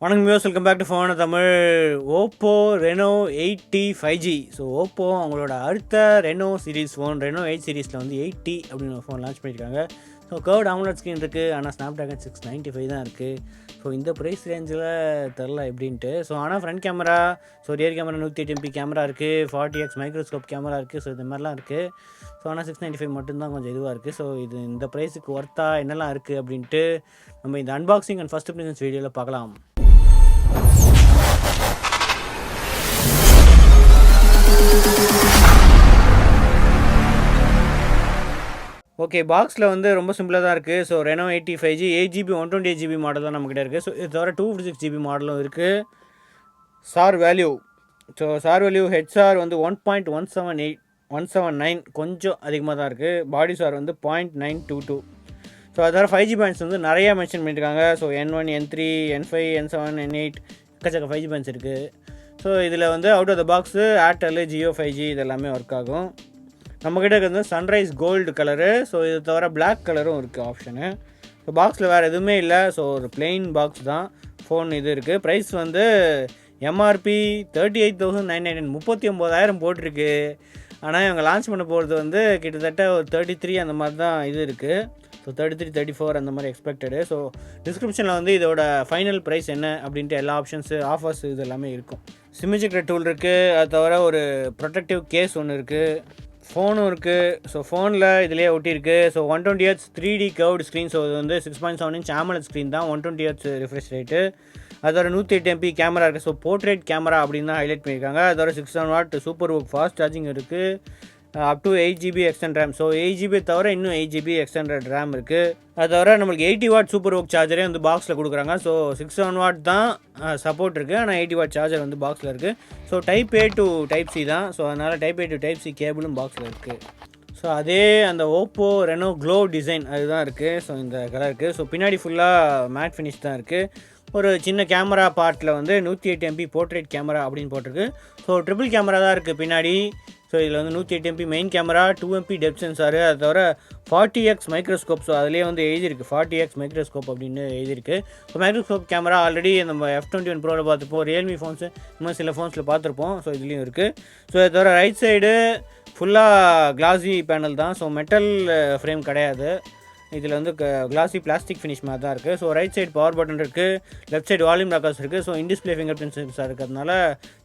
வணக்கம் viewers, welcome back to phone Tamil. Oppo Reno8 5G. So Oppo அவங்களோட அடுத்த Reno series phone Reno8 சீரிஸில் வந்து 8T அப்படின்னு ஒரு ஃபோன் லான்ச் பண்ணியிருக்காங்க. ஸோ கர்வ்ட் AMOLED ஸ்க்ரீன் இருக்குது, ஆனால் ஸ்னாப்ட்ராகன் 695 தான் இருக்குது. ஸோ இந்த ப்ரைஸ் ரேஞ்சில் தெரில எப்படின்ட்டு. ஸோ ஆனால் front camera, so rear camera 108MP camera இருக்குது, 40x மைக்ரோஸ்கோப் கேமரா இருக்குது. ஸோ இந்த மாதிரிலாம் இருக்குது. ஸோ ஆனால் 695 மட்டும்தான் கொஞ்சம் இதுவாக இருக்குது. ஸோ இது இந்த ப்ரைஸுக்கு ஒர்த்தா என்னெல்லாம் இருக்குது அப்படின்ட்டு நம்ம இந்த அன்பாக்சிங் அண்ட் ஃபஸ்ட் இம்ப்ரெஷன்ஸ் வீடியோவில் பார்க்கலாம். ஓகே, பாக்ஸில் வந்து ரொம்ப சிம்பிளாக தான் இருக்குது. So Reno8 5G 8GB 128GB model தான் நம்மக்கிட்ட இருக்குது. ஸோ இது தவிர 256GB மாடலும் இருக்குது. Sir value, so sir value HR வந்து 1.179 கொஞ்சம் அதிகமாக தான் இருக்குது. பாடி சார் வந்து 0.922. ஸோ அது தவிர 5G பேண்ட்ஸ் வந்து நிறையா மென்ஷன் பண்ணியிருக்காங்க. So N1, N3, N5, N7, N8 எக்கச்சக்க 5G பேண்ட்ஸ் இருக்குது. ஸோ இதில் வந்து out of the box Airtel, Jio 5G இது எல்லாமே ஒர்க் ஆகும். நம்மக்கிட்ட இருக்கிறது சன்ரைஸ் கோல்டு கலரு. ஸோ இது தவிர பிளாக் கலரும் இருக்குது ஆப்ஷனு. ஸோ பாக்ஸில் வேறு எதுவுமே இல்லை. ஸோ ஒரு பிளெயின் பாக்ஸ் தான். ஃபோன் இது இருக்குது. ப்ரைஸ் வந்து எம்ஆர்பி 38,999 39,000 போட்டிருக்கு. ஆனால் இவங்க லான்ச் பண்ண போகிறது வந்து கிட்டத்தட்ட ஒரு 33 அந்த மாதிரி தான் இது இருக்குது. ஸோ 33, 34 அந்த மாதிரி எக்ஸ்பெக்டடு. ஸோ டிஸ்கிரிப்ஷனில் வந்து இதோட ஃபைனல் ப்ரைஸ் என்ன அப்படின்ட்டு எல்லா ஆப்ஷன்ஸு, ஆஃபர்ஸ் இது எல்லாமே இருக்கும். சிமிஜிக்கிற டூல் இருக்குது. அது தவிர ஒரு ப்ரொடெக்டிவ் கேஸ் ஒன்று இருக்குது. ஃபோனும் இருக்குது. ஸோ ஃபோனில் இதிலே ஒட்டியிருக்கு. So 120Hz 3D curved screen. So இது வந்து 6.7 inch AMOLED ஸ்க்ரீன் தான். 120Hz refresh rate. அதோட 108MP கேமரா இருக்குது. ஸோ போர்ட்ரேட் கேமரா அப்படின்னு தான் ஹைலைட் பண்ணியிருக்காங்க. அதோட 600W super work fast charging இருக்குது. Up to 8GB extend RAM. So 8GB தவிர இன்னும் 8GB எக்ஸ்டெண்டட் ரேம் இருக்குது. அது தவிர நம்மளுக்கு 80W சூப்பர் ஒர்க் சார்ஜரே வந்து பாக்ஸில் கொடுக்குறாங்க. ஸோ 600W தான் சப்போர்ட் இருக்குது, ஆனால் 80W சார்ஜர் வந்து பாக்ஸில் இருக்குது. So Type A to Type C தான். ஸோ அதனால் Type A to Type C கேபிளும் பாக்ஸில் இருக்குது. ஸோ அதே அந்த ஓப்போ ரெனோ க்ளோ டிசைன் அதுதான் இருக்குது. ஸோ இந்த கலர் இருக்குது. ஸோ பின்னாடி ஃபுல்லாக மேட் ஃபினிஷ் தான் இருக்குது. ஒரு சின்ன கேமரா பார்ட்டில் வந்து 108MP போர்ட்ரேட் கேமரா அப்படின்னு போட்டிருக்கு. ஸோ ட்ரிபிள் கேமரா தான் இருக்குது பின்னாடி. ஸோ இதில் வந்து 108MP main camera, 2MP depth sensor, அது தவிர 40x மைக்ரோஸ்கோப். ஸோ அதிலே வந்து எழுதியிருக்கு 40x மைக்ரோஸ்கோப் அப்படின்னு எழுதியிருக்கு. ஸோ மைக்ரோஸ்கோப் கேமரா ஆல்ரெடி நம்ம F21 ப்ரோவில் பார்த்துப்போம், ரியல்மி ஃபோன்ஸு இன்னும் சில ஃபோன்ஸில் பார்த்துருப்போம். ஸோ இதுலேயும் இருக்குது. ஸோ அது தவிர ரைட் சைடு ஃபுல்லாக கிளாஸி பேனல் தான். ஸோ மெட்டல் ஃப்ரேம் கிடையாது. இதில் வந்து கிளாஸி பிளாஸ்டிக் ஃபினிஷ் மாதிரி தான் இருக்குது. So right side power button இருக்குது, லெஃப்ட் சைடு வால்யூம் லாக்கர்ஸ் இருக்குது. So in display fingerprint sensor இருக்கிறதுனால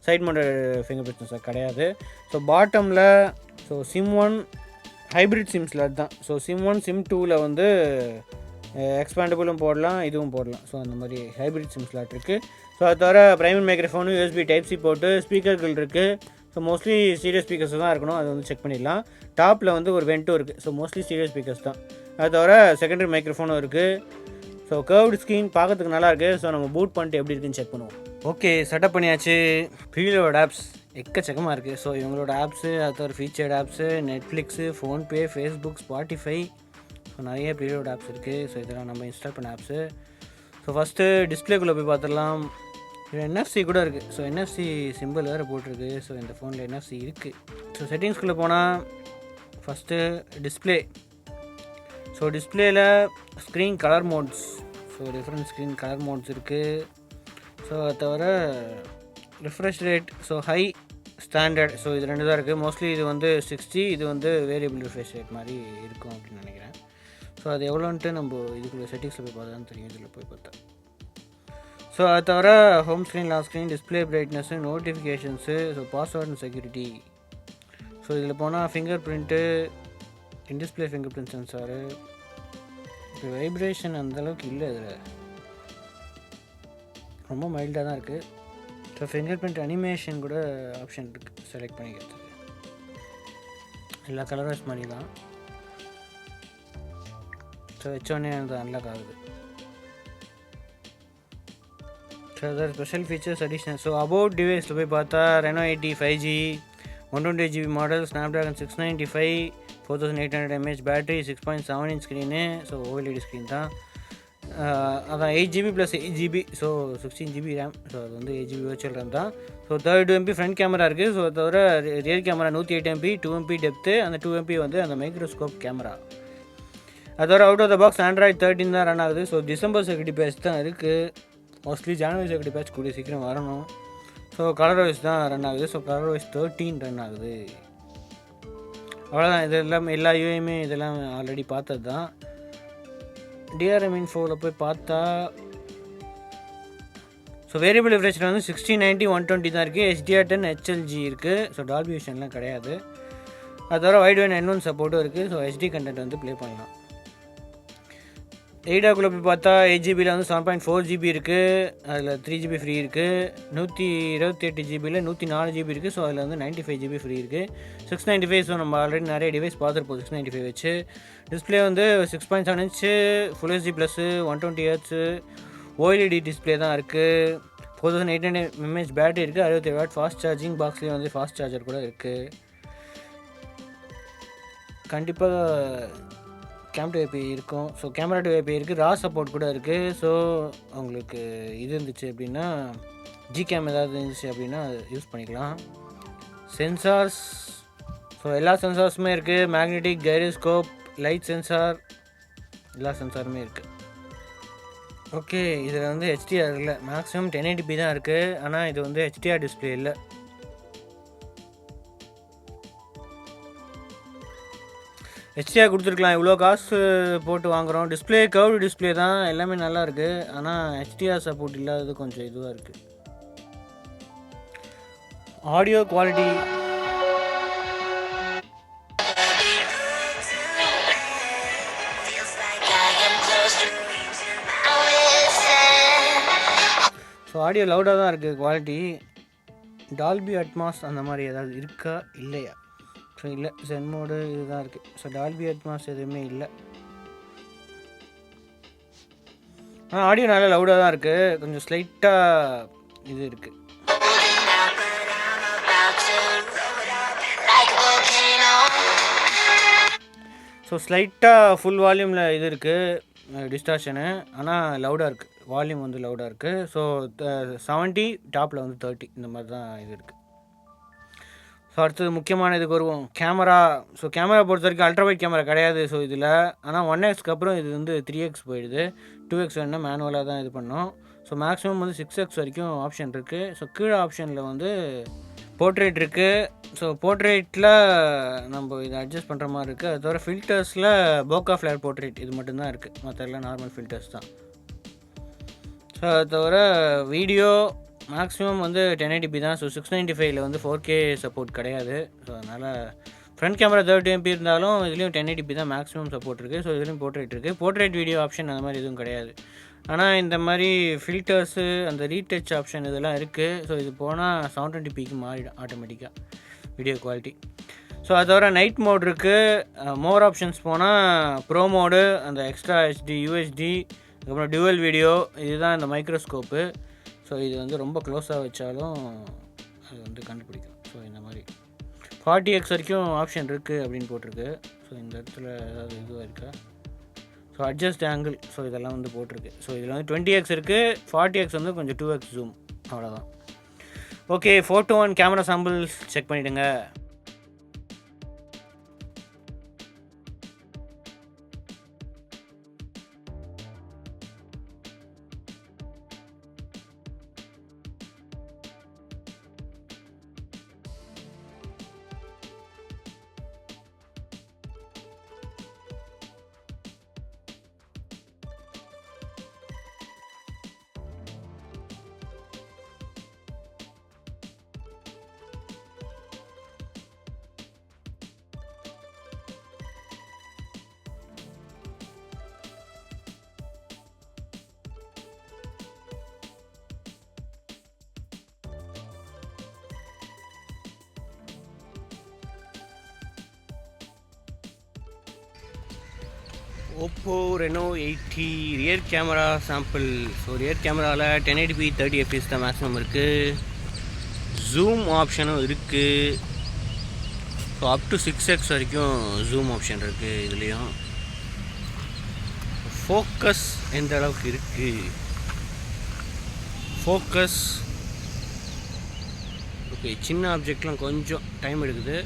side mounted fingerprint sensor கிடையாது. ஸோ பாட்டமில் ஸோ SIM1 ஹைப்ரிட் சிம்ஸில் அதுதான். ஸோ SIM1 SIM2வில் வந்து எக்ஸ்பேண்டபிளும் போடலாம், இதுவும் போடலாம். ஸோ அந்த மாதிரி ஹைப்ரிட் சிம் ஸ்லாட் இருக்குது. ஸோ அது தவிர primary microphone, USB Type C போட்டு ஸ்பீக்கர்கள் இருக்குது. ஸோ மோஸ்ட்லி ஸ்டீரியோ ஸ்பீக்கர்ஸ் தான் இருக்கணும், அது வந்து செக் பண்ணிடலாம். டாப்பில் வந்து ஒரு வென்ட்டும் இருக்குது. ஸோ மோஸ்ட்லி ஸ்டீரியோ ஸ்பீக்கர்ஸ் தான். அது தவிர செகண்டரி மைக்ரோஃபோனும் இருக்குது. ஸோ கர்வ்டு ஸ்க்ரீன் பார்க்கறதுக்கு நல்லா இருக்குது. ஸோ நம்ம பூட் பண்ணிட்டு எப்படி இருக்குன்னு செக் பண்ணுவோம். ஓகே, செட்டப் பண்ணியாச்சு. ப்ரீலோட் ஆப்ஸ் எக்கச்சக்கமாக இருக்குது. ஸோ இவங்களோட ஆப்ஸு, அது தவிர featured apps, Netflix, PhonePe, Facebook, Spotify, so நிறைய ப்ரீலோட் ஆப்ஸ் இருக்குது. ஸோ இதெல்லாம் நம்ம இன்ஸ்டால் பண்ண ஆப்ஸு. ஸோ ஃபஸ்ட்டு டிஸ்பிளேக்குள்ளே போய் பார்த்துடலாம். NFC கூட இருக்குது. ஸோ NFC சிம்பிள் வேறு போட்டிருக்கு. ஸோ இந்த ஃபோனில் NFC இருக்குது. ஸோ செட்டிங்ஸ்குள்ளே போனால் ஃபஸ்ட்டு டிஸ்பிளே. ஸோ டிஸ்பிளேயில் screen colour modes, so different screen colour modes இருக்குது. ஸோ அது தவிர refresh rate, so high, standard, so இது ரெண்டு தான் இருக்குது. மோஸ்ட்லி இது வந்து 60, இது வந்து வேரியபிள் ரிஃப்ரெஷ் ரேட் மாதிரி இருக்கும் அப்படின்னு நினைக்கிறேன். ஸோ அது எவ்வளோன்ட்டு நம்ம இதுக்குள்ளே செட்டிங்ஸில் போய் பார்த்தா தான் தெரியும், இதில் போய் பார்த்தா. ஸோ அது தவிர home screen, lock screen, display brightness, notifications, so password and security. So இதில் போனால் fingerprint, in display fingerprint sensor. இப்போ வைப்ரேஷன் அந்தளவுக்கு இல்லை, இதில் ரொம்ப மைல்டாக தான் இருக்குது. ஸோ ஃபிங்கர் பிரிண்ட் அனிமேஷன் கூட ஆப்ஷன் இருக்குது செலக்ட் பண்ணிக்கிறதுக்கு. எல்லா கலர்ஸ் மாதிரி தான். ஸோ வச்சோடனே அது அன்லாக் ஆகுது. So other special features additional. So about டிவைஸில் போய் பார்த்தா Reno8 5G 128GB model, Snapdragon 695, 4800 mAh battery, 6.7 inch screen. So OLED screen தான். அதான் 8GB + 8GB, so 16GB RAM. So அது வந்து 8GB வர்ச்சுவல் ரேம் தான். ஸோ 32MP ஃப்ரண்ட் கேமரா இருக்குது. So தவிர rear camera 108MP, 2MP depth, அந்த 2MP வந்து அந்த மைக்ரோஸ்கோப் கேமரா. அதோட out of the box Android 13 தான் ரன் ஆகுது. ஸோ டிசம்பர் செக்யூரிட்டி பேஸ் தான் இருக்குது. மோஸ்ட்லி ஜான்வரி செக்யூரிட்டி பேட்ச் கூடிய சீக்கிரம் வரணும். ஸோ கலர் வைஸ் தான் ரன் ஆகுது. ஸோ கலர் வைஸ் 13 ரன் ஆகுது. அவ்வளோதான். இது எல்லாமே எல்லா யூஐயுமே இதெல்லாம் ஆல்ரெடி பார்த்தது தான். டிஆர்எம் இன்ஃபோவில் போய் பார்த்தா ஸோ வேரியபிள் ரிஃப்ரெஷில் வந்து 6090 120 தான் இருக்குது. HDR10 HLG இருக்குது. ஸோ டால்பி விஷன்லாம் கிடையாது. அது தவிர வைட் வேன் N1 சப்போர்ட்டும் இருக்குது. ஸோ HD கண்டென்ட் வந்து ப்ளே பண்ணலாம். எய்டாக்குள்ளே போய் பார்த்தா 8GB வந்து 7.4 GB இருக்குது. அதில் 3GB ஃப்ரீ இருக்குது. 128 GB 104 GB இருக்குது. ஸோ அதில் வந்து 95 GB ஃப்ரீ இருக்குது. 695. ஸோ நம்ம ஆல்ரெடி நிறைய டிவைஸ் பார்த்துருப்போம் 695 வச்சு. டிஸ்பிளே வந்து 6.7 inch full HD plus 120 Hz OLED display தான் இருக்குது. 4800 mAh பேட்டரி இருக்குது. 67 வாட் ஃபாஸ்ட் சார்ஜிங். பாக்ஸ்லேயே வந்து ஃபாஸ்ட் சார்ஜர் கூட இருக்குது. கண்டிப்பாக கேம் டு ஏபி இருக்கும். ஸோ கேமரா டு ஏபி இருக்குது. ரா சப்போர்ட் கூட இருக்குது. ஸோ உங்களுக்கு இது இருந்துச்சு அப்படின்னா ஜிகேம் ஏதாவது இருந்துச்சு அப்படின்னா அது யூஸ் பண்ணிக்கலாம். சென்சார்ஸ் ஸோ எல்லா சென்சார்ஸுமே இருக்குது. மேக்னெட்டிக், கைரோஸ்கோப், லைட் சென்சார் எல்லா சென்சாருமே இருக்குது. ஓகே, இதில் வந்து HDR இல்லை. மேக்ஸிமம் 1080p தான் இருக்குது. ஆனால் இது வந்து HDR டிஸ்பிளே இல்லை. HDR கொடுத்துருக்கலாம். இவ்வளோ காசு போட்டு வாங்குகிறோம். டிஸ்பிளே கர்வ்டு டிஸ்பிளே தான். எல்லாமே நல்லா இருக்குது. ஆனால் HDR சப்போர்ட் இல்லாதது கொஞ்சம் இதுவாக இருக்குது. ஆடியோ குவாலிட்டி ஸோ ஆடியோ லவுடாக தான் இருக்குது. குவாலிட்டி டால்பி அட்மாஸ் அந்த மாதிரி ஏதாவது இருக்கா இல்லையா? ஸோ இல்லை, சென் மோடு இதுதான் இருக்குது. ஸோ டால்பி அட்மாஸ் எதுவுமே இல்லை. ஆனால் ஆடியோ நல்லா லவுடாக தான் இருக்குது. கொஞ்சம் ஸ்லைட்டாக இது இருக்குது. ஸோ ஸ்லைட்டாக ஃபுல் வால்யூமில் இது இருக்குது டிஸ்டார்ஷனு. ஆனால் லவுடாக இருக்குது. வால்யூம் வந்து லவுடாக இருக்குது. ஸோ 70 டாப்பில் வந்து 30 இந்த மாதிரி தான் இது இருக்குது. ஸோ அடுத்தது முக்கியமான இதுக்கு வருவோம். கேமரா. ஸோ கேமரா பொறுத்த வரைக்கும் அல்ட்ராவைட் கேமரா கிடையாது. ஸோ இதில் ஆனால் 1xக்கு அப்புறம் இது வந்து 3x போயிடுது. 2x வேணுன்னா மேனுவலாக தான் இது பண்ணோம். ஸோ மேக்ஸிமம் வந்து 6x வரைக்கும் ஆப்ஷன் இருக்குது. ஸோ கீழே ஆப்ஷனில் வந்து போர்ட்ரேட் இருக்குது. ஸோ போர்ட்ரேட்டில் நம்ம இதை அட்ஜஸ்ட் பண்ணுற மாதிரி இருக்குது. அது தவிர ஃபில்டர்ஸில் போக்கா ஃப்ளேர் போர்ட்ரேட் இது மட்டும்தான் இருக்குது. மற்ற எல்லாம் நார்மல் ஃபில்டர்ஸ் தான். ஸோ அது தவிர வீடியோ மேக்ஸிமம் வந்து 1080p தான். ஸோ 695 வந்து 4K சப்போர்ட் கிடையாது. ஸோ அதனால் ஃப்ரண்ட் கேமரா 30MP இருந்தாலும் இதுலேயும் 1080p தான் மேக்ஸிமம் சப்போர்ட் இருக்குது. ஸோ இதுலேயும் போர்ட்ரேட் இருக்குது. போர்ட்ரேட் வீடியோ ஆப்ஷன் அந்த மாதிரி எதுவும் கிடையாது. ஆனால் இந்த மாதிரி ஃபில்டர்ஸு அந்த ரீடச் ஆப்ஷன் இதெல்லாம் இருக்குது. ஸோ இது போனால் 720pக்கு மாறிடும் ஆட்டோமேட்டிக்காக வீடியோ குவாலிட்டி. ஸோ அது தவிர நைட் மோட் இருக்குது. மோர் ஆப்ஷன்ஸ் போனால் ப்ரோ மோடு, அந்த எக்ஸ்ட்ரா HD, UHD, அதுக்கப்புறம் டியூவல் வீடியோ, இதுதான் இந்த மைக்ரோஸ்கோப்பு. ஸோ இது வந்து ரொம்ப க்ளோஸாக வச்சாலும் அது வந்து கண்டுபிடிக்கும். ஸோ இந்த மாதிரி 40x வரைக்கும் ஆப்ஷன் இருக்குது அப்படின்னு போட்டிருக்கு. ஸோ இந்த இடத்துல ஏதாவது இதுவாக இருக்கா? So adjust angle. ஸோ இதெல்லாம் வந்து போட்டிருக்கு. ஸோ இதில் வந்து 20x இருக்குது. 40x வந்து கொஞ்சம் 2x ஜூம். அவ்வளோதான். ஓகே, 4:1 கேமரா சாம்பிள்ஸ் செக் பண்ணிவிடுங்க. OPPO Reno8 rear camera sample. So rear கேமராவில் 1080p 30fps தான் மேக்ஸிமம் இருக்குது. ஜூம் ஆப்ஷனும் இருக்குது. ஸோ அப் டு 6x வரைக்கும் ஜூம் ஆப்ஷன் இருக்குது இதுலேயும். ஃபோக்கஸ் எந்த அளவுக்கு இருக்குது? ஃபோக்கஸ் ஓகே, சின்ன ஆப்ஜெக்ட்லாம் கொஞ்சம் டைம் எடுக்குது.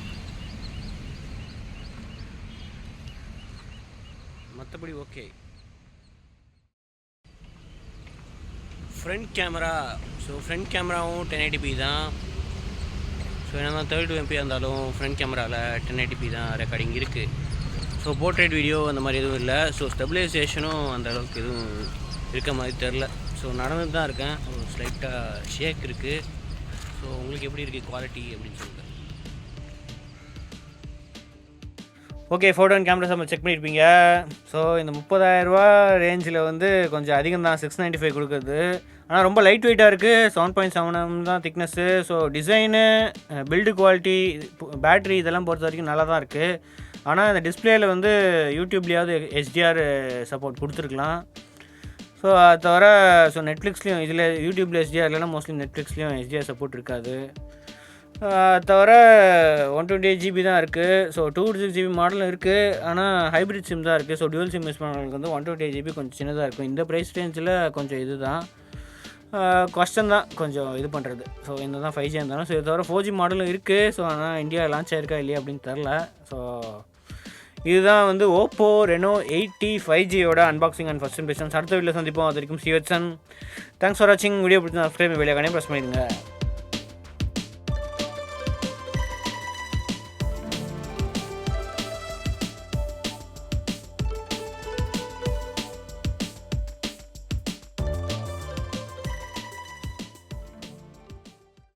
மற்றபடி okay. Front camera. So front கேமராவும் 1080p தான். ஸோ என்ன தான் 32MP இருந்தாலும் ஃப்ரண்ட் கேமராவில் 1080p தான் ரெக்கார்டிங் இருக்குது. ஸோ போர்ட்ரேட் வீடியோ அந்த மாதிரி எதுவும் இல்லை. ஸோ ஸ்டெபிலைசேஷனும் அந்த அளவுக்கு எதுவும் இருக்க மாதிரி தெரில. ஸோ நடந்துட்டு தான் இருக்கேன். ஒரு ஸ்லைட்டாக ஷேக் இருக்குது. ஸோ உங்களுக்கு எப்படி இருக்குது குவாலிட்டி அப்படின்னு சொல்லுங்கள். ஓகே, ஃபோட்டோ அண்ட் கேமராஸ் நம்ம செக் பண்ணியிருப்பீங்க. ஸோ இந்த 30,000 ரேஞ்சில் வந்து கொஞ்சம் அதிகம் தான் 695 கொடுக்குறது. ஆனால் ரொம்ப லைட் வெயிட்டாக இருக்குது. 7.7 தான் thickness. So design, build quality, battery இதெல்லாம் பொறுத்த வரைக்கும் நல்லா தான் இருக்குது. ஆனால் இந்த டிஸ்பிளேயில் வந்து யூடியூப்லேயாவது HDR சப்போர்ட் கொடுத்துருக்கலாம். ஸோ அது தவிர ஸோ நெட்ஃப்ளிக்ஸ்லேயும் இதில் யூடியூப்பில் HDR இல்லைனா மோஸ்ட்லி நெட்ஃப்ளிக்ஸ்லேயும் HDR சப்போர்ட் இருக்காது. தவிர 128GB தான் இருக்குது. ஸோ 256GB மாடலும் இருக்குது. ஆனால் ஹைப்ரிட் சிம் தான் இருக்குது. ஸோ டுவல் சிம் யூஸ் பண்ணுறவங்களுக்கு வந்து 128GB கொஞ்சம் சின்னதாக இருக்கும். இந்த ப்ரைஸ் ரேஞ்சில் கொஞ்சம் இது தான் கஷ்டம் தான் கொஞ்சம் இது பண்ணுறது. ஸோ இந்த தான் 5G இருந்தாலும். ஸோ இது தவிர 4G மாடலும் இருக்குது. ஸோ ஆனால் இந்தியா லான்ச் ஆயிருக்கா இல்லையா அப்படின்னு தெரில. ஸோ இதுதான் வந்து OPPO Reno8 5Gயோட அன்பாக்சிங் அண்ட் ஃபர்ஸ்ட் இம்ப்ரெஷன்ஸ். அடுத்த வீடியோவில் சந்திப்போம். அது வரைக்கும் சிவச்சன். தேங்க்ஸ் ஃபார் வாட்சிங். வீடியோ பிடிச்சி சப்ஸ்கிரைப் வெளியே ப்ரெஸ் பண்ணிடுங்க.